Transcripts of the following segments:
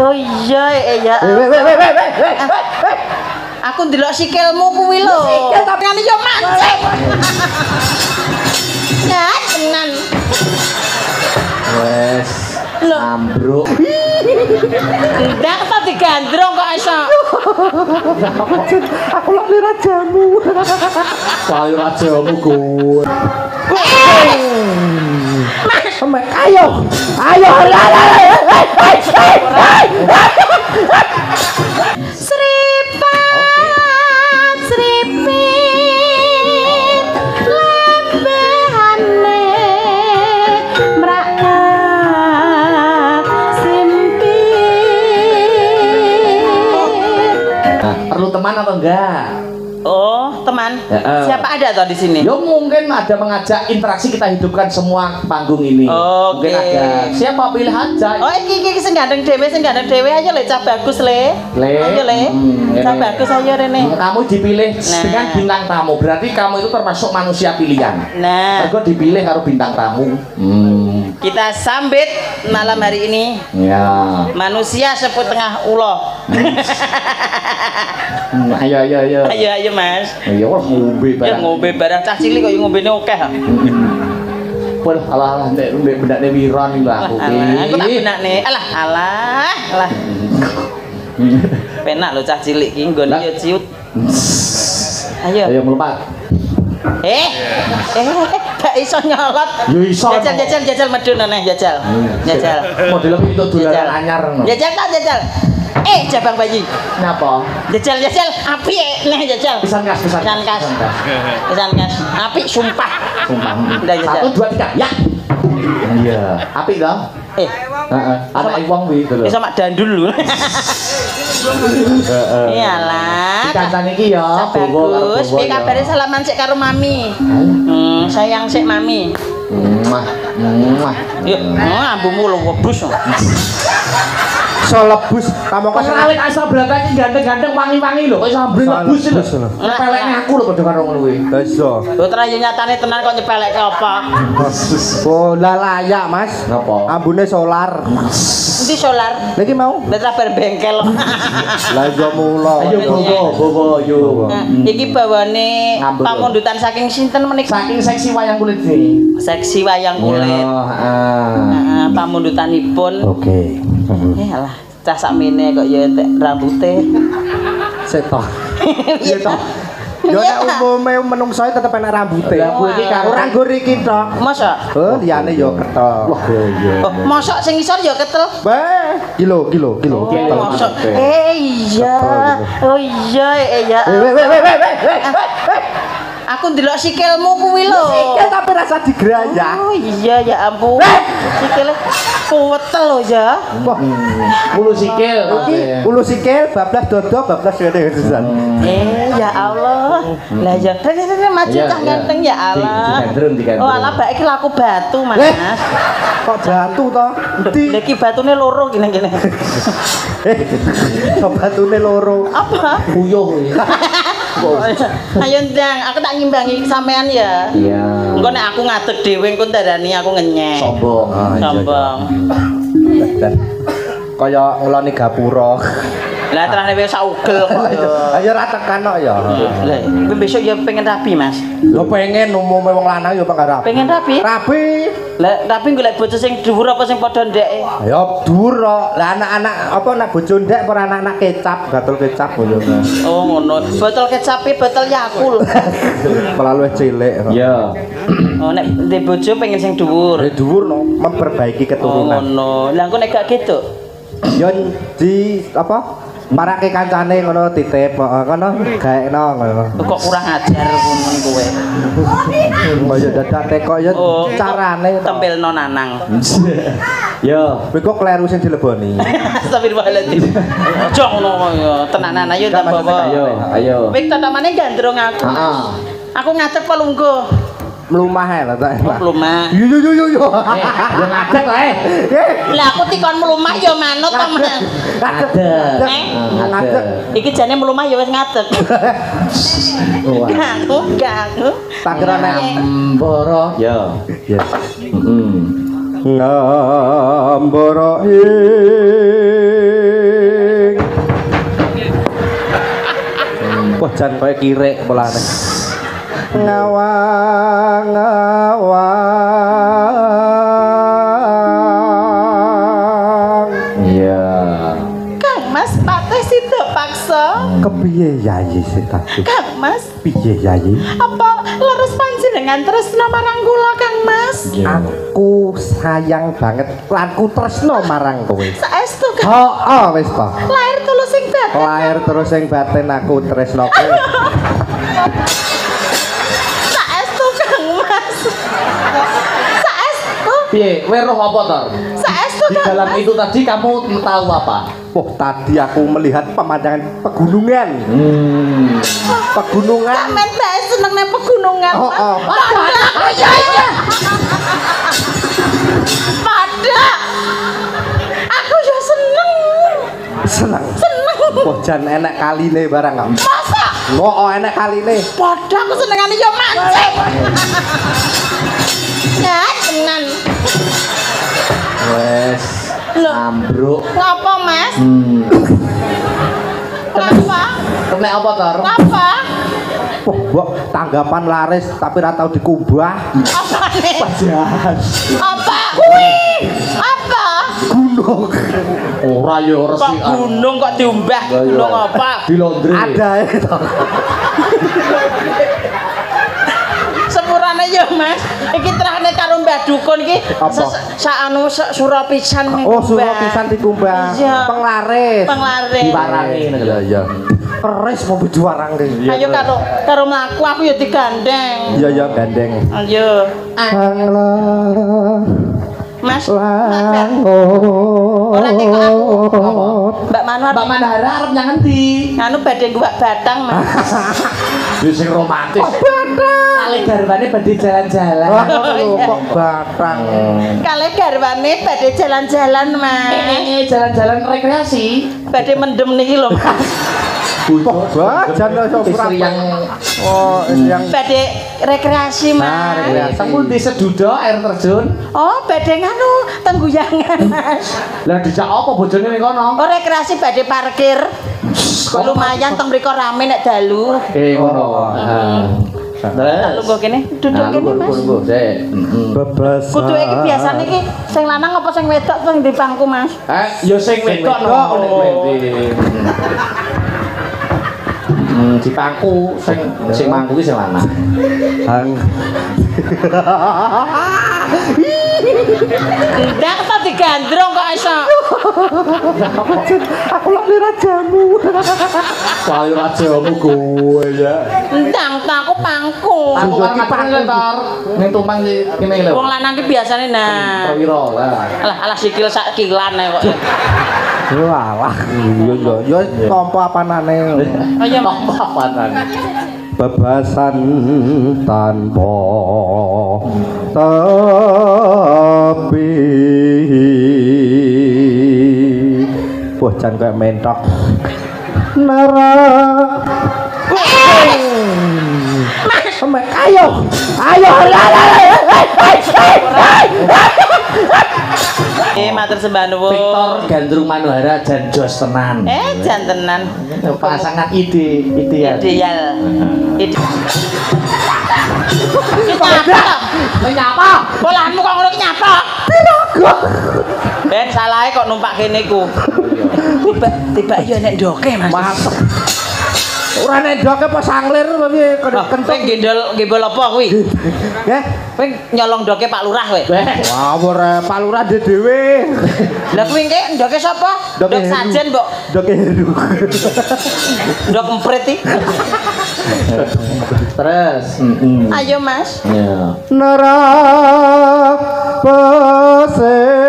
Oh iya ya. Aku ndelok sikilmu kuwi lho. Sikil tapi kan yo mancing. Ya tenan. Wes. Ambruk. Ndak ta digandrong kok iso. Aku lak lira jamu. Saya ra jamu, Gun. Ayo. Sripat, sripit, lembehane, mrakat, simpit. Perlu teman atau enggak? Oh, teman. Siapa ada toh di sini? Ya mungkin ada mengajak interaksi kita hidupkan semua panggung ini. Mungkin ada. Siapa pilih aja. Oh, iki sing gandeng dhewe aja le cah bagus le. Ayo le. Cah bagus ayo rene. Kamu dipilih dengan bintang tamu. Berarti kamu itu termasuk manusia pilihan. Nah, Mergo dipilih karo bintang tamu. kita sambit malam hari ini. Ya. Manusia seputengah ulo. Ayo. Ayo Mas. Ya wah ngombe Ya barang. ngombe barang cah cilik kok ngombene akeh. Wah, alah nek bendakne wiron iki lho aku Aku tak benakne. Alah. Penak lho cah cilik iki nggone yo ciut. Ayo. Ayo melompat. Gak iso nyolot. Yo iso. Jajal medun neh jajal. Model iki untuk dolanan anyar ngono. Jajal. Jabang bayi. Napa? Jajal api neh jajal. Pisan kas. Pisan kas. Api sumpah. Udah jajal. 1 2 3. Ya. Iya. Api dong. Heeh. Anak wong kuwi to lho. Bisa mak dandul lho. Iyalah. Dikancani iki ya. Bagus. Piye kabare salaman sik karo mami? Sayang sik mami. Mah. Yo, ambumu lho webus. Iso lebus, kamu kok sing asa blakane ganteng-ganteng wangi-wangi lho, kok iso ambreng lebus lho. Nyepelekne aku lho padha karo ngono kuwi. Lah iso. Lho tra yo nyatane tenan kok nyepelekke apa? Oh, lah layak, Mas. Napa? Ambune solar. Endi solar? Lagi mau? Lah tra bar bengkel. Lah yo mula. Ayo bobo yo. Iki bawane pamundutan saking sinten menika? Saking seksi wayang kulit iki. Seksi wayang kulit. Heeh, pamundutanipun. Oke. Alah, cah sakmene kok ya rambuté. Seto. Iya toh. Yo nek umume menungso tetep enak rambuté. Rambut iki karo ora nggur iki tok. Masa? Oh, liyane yo ketok. Wah, iya. Oh, mosok sing isor ya ketel. Bah, kilo. Mosok. Iya. Oh iya ya. Aku ndelok sikilmu kuwi lho. Sikil tapi rasa digerayah. Oh iya ya ampun. Sikile kuwetel lho ya. Wah, mulu sikil. Ulu sikil bablas dodo bablas ngene pisan. Ya Allah. Lah ya maju cah ganteng ya Allah. Oh alah bae iki laku batu Mas. Kok batu to? Lha iki batune loro gini-gini. Kok batune loro? Apa? Puyuh kuwi. Ayo ndang, aku tak ngimbangi sampean ya. Iya. Engko nek aku ngadeg dhewe engko darani aku ngenyek. Sombong. Sombong. Kaya ngeloni gapura. Lah terane wis saugel kok ya. Ayo ra tekan kok ya. Lah, kowe besok ya pengen rapi, Mas. Lho pengen umume wong lanang ya pengen rapi. Pengen rapi? Rapi. Lah, rapi golek bojo sing dhuwur apa sing padha ndeke? Ya dhuwur kok. Lah anak-anak apa nek bojo ndek apa anak-anak kecap, gatel kecap ngono. Oh, ngono. Botol kecape, botol Yakult. Terlalu cilik. Iya. Oh, nek ndek bojo pengen sing dhuwur. Ya dhuwur no, memperbaiki Oh, keturunan. ngono. Lah engko nek gak gitu. Yo di apa? Marake kancane ngono titip, ngono gaekno ngono. Kok kurang ajar ngono kowe. Kaya dadak teko ya carane Tempelno nanang. Yo. Kowe kok kleru sing dileboni. Astagfirullahaladzim. Aja ngono kaya tenanan ayo tak bawa. Ayo. Wis tatamane gandrung aku. Heeh. Aku ngadeg apa lungguh? Mlumah ae lho tak. Mlumah. Yo. Yo ngadeg lah. Lah aku tikon mlumah ya manut to, Mas. Ngadeg. Ngadeg. Iki jane mlumah ya wis ngadeg. Gak aku. Tak kira nek Mboro. Yo. yes. Heeh. Ngambara jan koyo kirek polane. Ngawang iya Kang Mas pateh sida paksa kepiye yayi setatu Kang Mas piye yayi apa leres panjenengan tresna marang kula Kang Mas aku sayang banget lan ku tresno marang kowe saestu Kang wis to lahir tulus sing batin lahir terus sing batin aku tresno kowe saestu Kang Mas saestu piye kowe roh apa to saestu di Kang dalam Mas itu tadi kamu tahu apa tadi aku melihat pemandangan pegunungan pegunungan Kamen bae seneng nang pegunungan iya pada aku ya seneng jan enek kaline barang kamu masa enek kaline pada aku senengane ya mancing ya tenan wes Loh. ambruk ngapa Mas kenapa kena apa tor ngapa Mbok tanggapan laris tapi ra tau dikubah apa nih jahat apa kuwi apa gunung ora ya kok resi gunung kok diumbah gunung apa di Londre ada itu sepurane ya Mas iki terane karo Mbah Dukun iki Apa? sakanu sura pisan ning suro pisan dikumbah Iya. penglaris penglaris diwarangi iya keris mau diwarang ayo karo mlaku aku ya digandeng iya gandeng ayo Mas ora nek aku Mbak Manhara arep nyang endi anu badhe guwak batang Mas wis sing romantis kali garwane badhe jalan-jalan kok batang kale garwane badhe jalan-jalan Mas jalan-jalan rekreasi badhe mendem niki lho Mas bajan istri yang yang badhe rekreasi Mas rekreasi. Sampun di Sedudo air terjun. oh badhe nganu tengguyangan Mas Lah dijak apa bojone ning kono? oh rekreasi badhe parkir lumayan teng mriko rame nek dalu Ngono. tak Terus lungguh kene duduk kene Mas bebas kudu iki biasane iki sing lanang apa sing wedok sing di pangku Mas ya sing wedok no. Di pangku sing mangku ki sing lanang. ndak ta digandrong kok iso aku lagi rajamu Sayur ajamu kowe ya. ndang ta aku pangku Aku kan pangku tor. Ning tumpang kene lho. wong lanang ki biasane nah Prawira lah. alah sikil sak kilan ae kok walah yo tampa apanane kaya Apa-apaan. bebasan tanpa tepi wah jan kayak mentok nara ayo matur sembah nuwun Victor Gandrung Manhara jan jos tenan. jan tenan Pasangan ideal. ideal Nyapa? Bolahmu kok ngono ki nyapa? Ben salahe kok numpak kene ku. Tiba yo nek ndoke Mas. ora nendoke apa sanglir apa piye Kowe gendol apa kuwi? nggih Kowe nyolong ndoke Pak Lurah kowe. wah ora Pak Lurah dhewe Lah kuwi nggih ndoke sapa? Ndoke Ndok sajen mbok. ndoke heru Ndok empret iki. Terus. Ayo Mas. Ya. neraka pesing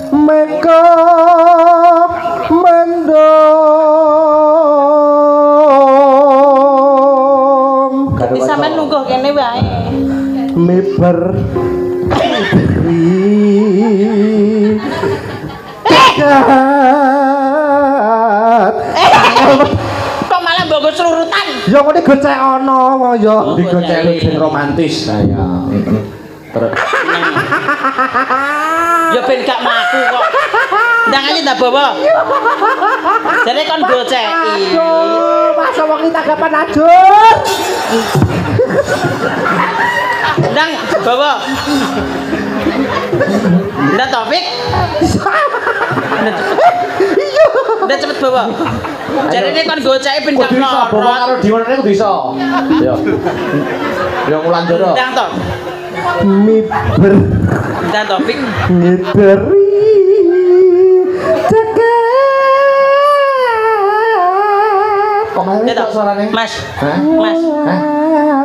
meka mendom Dadi sampean lungguh kene wae. miber Kok malah mbok selurutan? ya ngene gocek ana ya Digoceli ben romantis. Nah ya. Terus Ya ben gak mlaku kok. Ndang aja tak bawa. Jadi kon goceki. Aduh, masa wong iki tanggapan ajur. Ndang bawa. Ndak Taufik. Ndak cepet bawa. Jadi ini kon goceki pindang lorot. Bawa karo diwene ku bisa. Yo. Yo ngulan jero. Ndang to. Miber Ndang Taufik. ngiberi jagat. Kok malah tok suarane? Mas. Hah? Mas. Hah?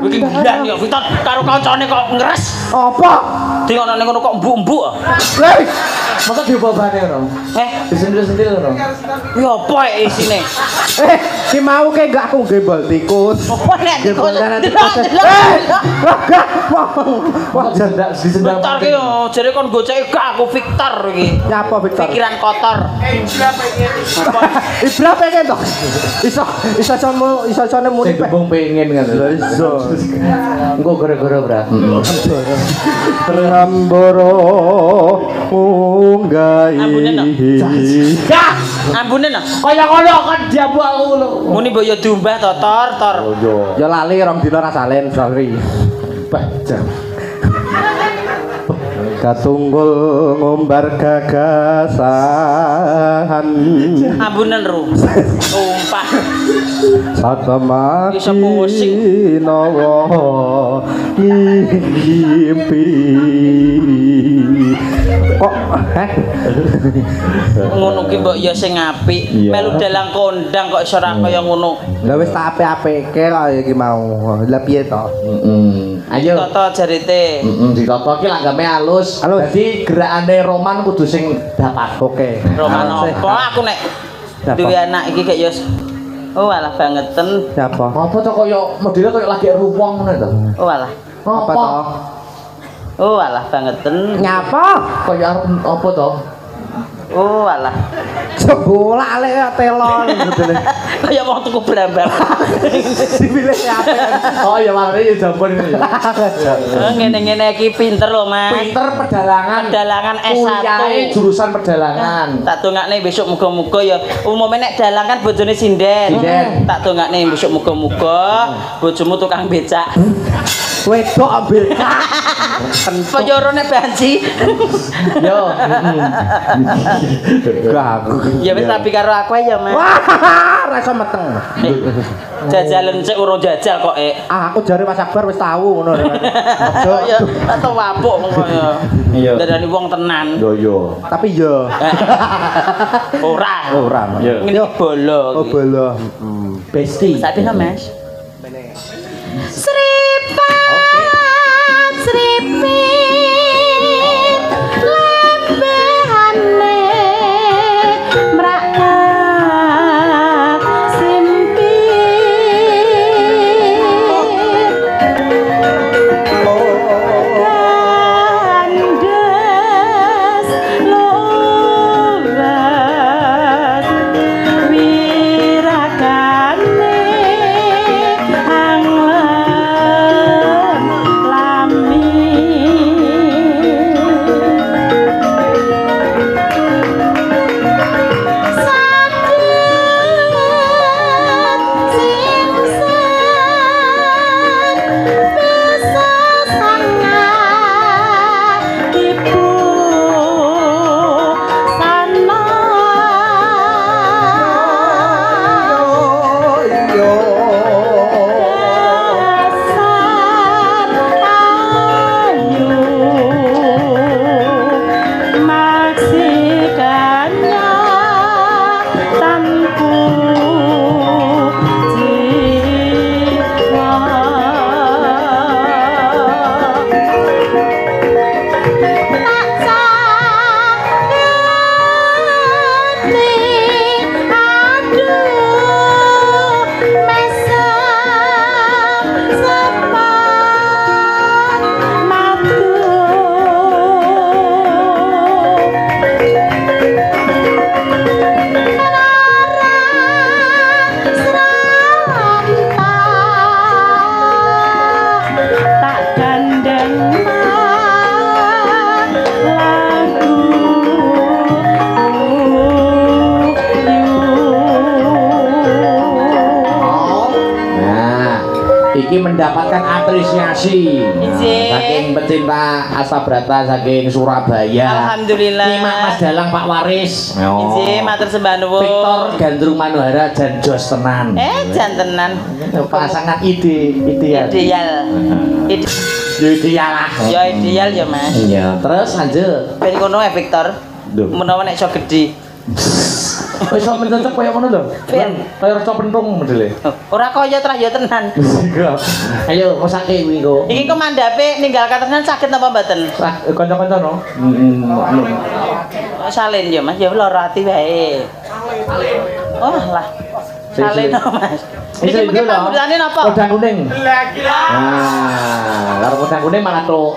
Iki gila ya Victor karo kancane kok ngeres. Apa? Dingone ngono kok embuk-embuk. Hei, Masa diobobane ngono? Disentil-sentil ngono. Ya apa isine? ki mau ke gak aku gembol tikus. Apa nek Gembol kanan tikus. Wah, jendak disendang. Victor ki yo jare kon goceki gak aku Victor iki. Nyapa Victor? Pikiran kotor. Ibra pengen toh. Iso sone muni Sing gembung pengen kan. Iso. Engko gara-gara bra. Ramboro munggahi. Ambune no. Kaya ngono kan diambu aku ngono. Muni mbok yo diumbah to tor. Ya lali rong dina ra salen, sorry. Baca. Katunggul ngumbar gagasan. Ambunen ru. Tumpah. Satemati Bisa pusing. nawa ngimpi. Kok Ngono ki mbok yo sing apik. Melu dalang kondang kok iso ra kaya ngono. Lah wis tak apik-apike kok iki mau. Lah piye to? Ayo. Toto jarite. Ditata ki langgame halus. Halus. Dadi gerakane Roman kudu sing dapat. Oke. Roman apa aku nek duwe anak iki gak yo. Oh alah bangeten. Siapa? Apa to kaya modele kaya lagi ruwong ngono to? Oh alah. Apa to? Oh alah bangeten. Nyapa? Kaya arep apa to? Oh alah. Sebolak lek telon betule. Kaya wong tuku brambang. Dipilih siapa? Oh ya makane ya jambon ini. Ngene-ngene iki pinter lho, Mas. Pinter pedalangan. Pedalangan S1. Kuliahe jurusan pedalangan. Tak dongakne besok muga-muga ya umume nek dalang kan bojone sinden. Sinden. Tak dongakne besok muga-muga bojomu tukang becak. Wedok ambil. Penjorone banci. Yo. Gak aku. Ya wis tapi karo aku ae ya, Mas. Wah, rasa meteng. Jajalan sik urung jajal kok, Aku jare Mas Akbar wis tahu ngono. Oh ya, tak wapuk mengko ya. Iya. Darani wong tenan. Yo. Tapi yo. Ora. Ora. Yo. Ngene bolo. Oh bolo. Besti. Sapi no, Mas? iki mendapatkan apresiasi saking pecinta Astabrata saking Surabaya. Alhamdulillah. Nyimak Mas Dalang Pak Waris. Nggih, matur sembah nuwun. Victor Gandrung Manuhara dan Jos Tenan. Jan tenan. Pasangan ideal. Ideal. Ideal lah. Ya ideal ya, Mas. Iya, terus lanjut. Ben kono Victor. Menawa nek iso gedhi. Wis sampe cocok koyo ngono lho. Kaya reca pentung modele. Ora kaya trah ya tenan. Ayo mosake kuwi kok. Iki komandape ninggal katenan saged napa mboten? Kanca-kanca no. Salin ya Mas, ya lara ati wae. Oh lah. Salin Mas. Iki mungkin pambudane napa? Kodang kuning. Nah, karo kodang kuning malah tok.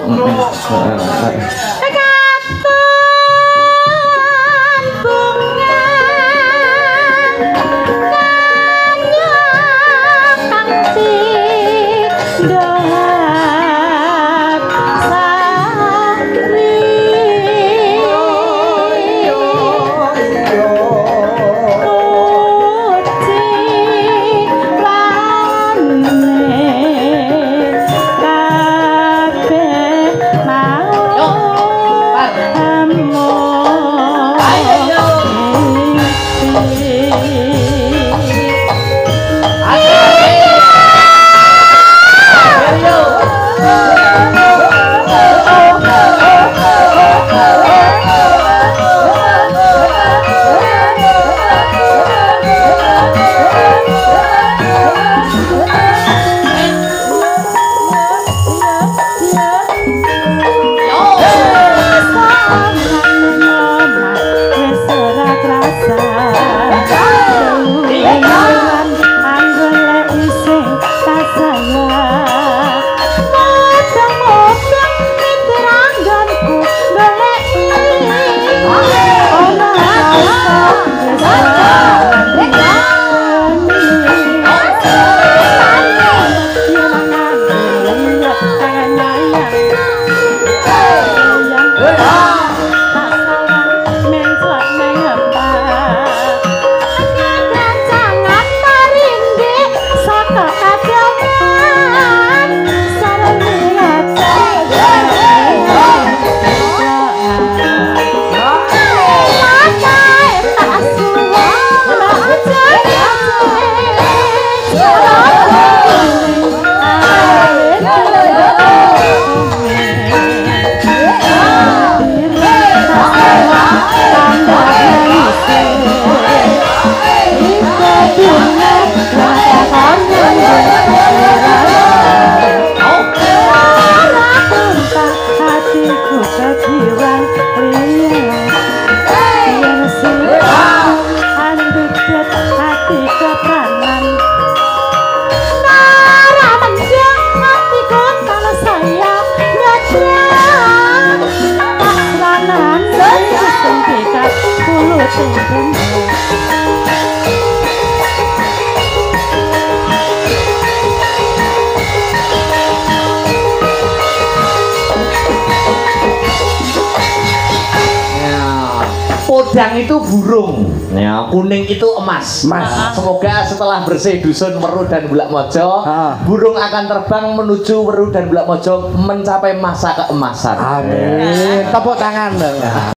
Kodang itu burung, ya, kuning itu emas. Semoga setelah bersih dusun Weruh dan Bulak Mojo, burung akan terbang menuju Weruh dan Bulak Mojo mencapai masa keemasan. Amin. Tepuk tangan.